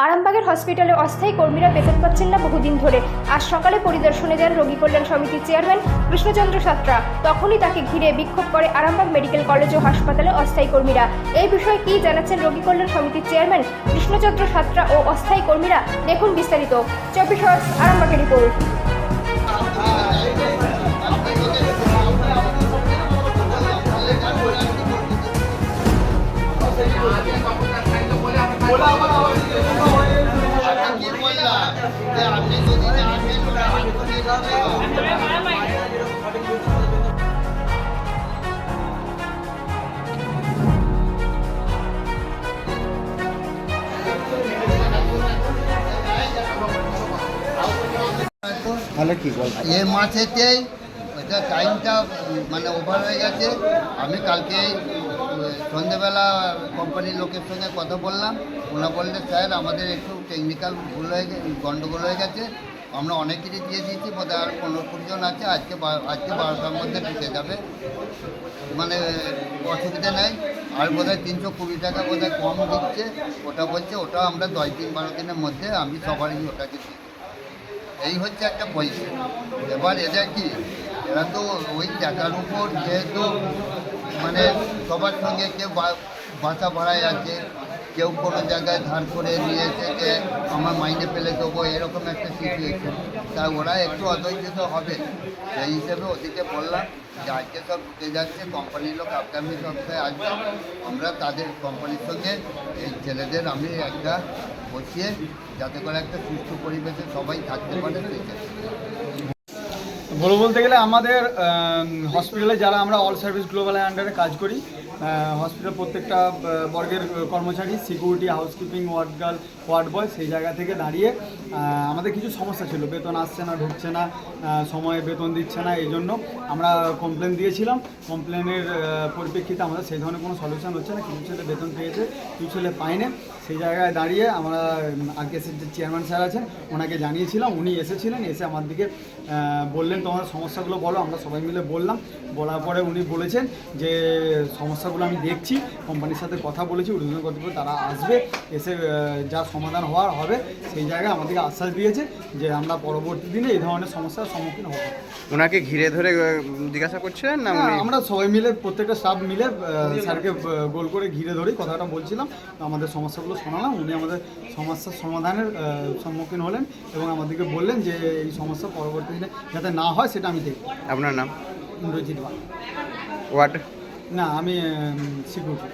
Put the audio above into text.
আরামবাগের হসপিটালে অস্থায়ী কর্মীরা বেতন পাচ্ছেন না বহুদিন ধরে। আজ সকালে পরিদর্শনে যান রোগী কল্যাণ সমিতির চেয়ারম্যান কৃষ্ণচন্দ্র সাঁতরা। তখনই তাকে ঘিরে বিক্ষোভ করে আরামবাগ মেডিকেল কলেজ ও হাসপাতালে অস্থায়ী কর্মীরা। এই বিষয়ে কি জানাচ্ছেন রোগী কল্যাণ সমিতির চেয়ারম্যান কৃষ্ণচন্দ্র সাঁতরা ও অস্থায়ী কর্মীরা, দেখুন বিস্তারিত। 24 আওয়ার্স আরামবাগের রিপোর্ট। তাহলে কি বল এই মাসেতেই এটা টাইমটা মানে ওভার হয়ে গেছে। আমি কালকে সন্ধ্যেবেলা কোম্পানির লোকের সঙ্গে কথা বললাম। ওনা বললে স্যার আমাদের একটু টেকনিক্যাল ভুল হয়ে গণ্ডগোল হয়ে গেছে, আমরা অনেকেরই দিয়ে দিয়েছি, বোধহয় আর 15-20 জন আছে, আজকে 12টার মধ্যে ঢুকে যাবে, মানে অসুবিধা নেই। আর বোধহয় 320 টাকা বোধহয় কম দিচ্ছে, ওটা বলছে ওটা আমরা 10-12 দিনের মধ্যে আমি সবারই ওটাকে দিই। এই হচ্ছে একটা পয়সা। এবার এদের কি, এরা তো ওই টাকার উপর যেহেতু মানে সবার সঙ্গে কেউ বাসা ভাড়ায় আছে, কেউ কোনো জায়গায় ধার করে নিয়েছে যে আমার মাইনে ফেলে দেবো, এরকম একটা সিচুয়েশন। তা ওরা একটু অধৈর্য হবে। সেই হিসেবে ওদিকে বললাম যে আজকে সব ঢুকে যাচ্ছে, কোম্পানির লোক আগামী সপ্তাহে আসবে, আমরা তাদের কোম্পানির সঙ্গে এই ছেলেদের আমি একটা বসিয়ে যাতে করে একটা সুস্থ পরিবেশে সবাই থাকতে পারে সেই বলতে গেলে আমাদের হসপিটালে যারা আমরা অল সার্ভিস গ্লোবালের আন্ডারে কাজ করি, হসপিটাল প্রত্যেকটা বর্গের কর্মচারী, security, housekeeping, ward girl, ward boy, সেই জায়গা থেকে দাঁড়িয়ে আমাদের কিছু সমস্যা ছিল। বেতন আসছে না, ঢুকছে না, সময়ে বেতন দিচ্ছে না। এই জন্য আমরা কমপ্লেন দিয়েছিলাম। কমপ্লেনের পরিপ্রেক্ষিতে আমাদের সেই ধরনের কোনো সলিউশন হচ্ছে না। কিছু ছেলে বেতন পেয়েছে, কিছু ছেলে পায়নি। সেই জায়গায় দাঁড়িয়ে আমরা আরকেএসের যে চেয়ারম্যান স্যার আছেন ওনাকে জানিয়েছিলাম। উনি এসেছিলেন, এসে আমার দিকে বললেন তোমার সমস্যাগুলো বলো। আমরা সবাই মিলে বললাম। বলার পরে উনি বলেছেন যে সমস্যাগুলো আমি দেখছি, কোম্পানির সাথে কথা বলেছি, ঊর্ধ্বতন কর্তৃপক্ষ তারা আসবে, এসে যা সমাধান হওয়ার হবে। সেই জায়গায় আমাদেরকে আশ্বাস দিয়েছে যে আমরা পরবর্তী দিনে এই ধরনের সমস্যার সম্মুখীন হব। ওনাকে ঘিরে ধরে জিজ্ঞাসা করছিলেন না? আমরা সবাই মিলে, প্রত্যেকটা স্টাফ মিলে স্যারকে গোল করে ঘিরে ধরেই কথাটা বলছিলাম। আমাদের সমস্যাগুলো শোনালাম, উনি আমাদের সমস্যার সমাধানের সম্মুখীন হলেন এবং আমাদেরকে বললেন যে এই সমস্যা পরবর্তী দিনে যাতে না হয় সেটা আমি দেখব। আপনার নাম? ইন্দ্রজিৎ। ওয়ার্ড? না, আমি সিকিউরিটি।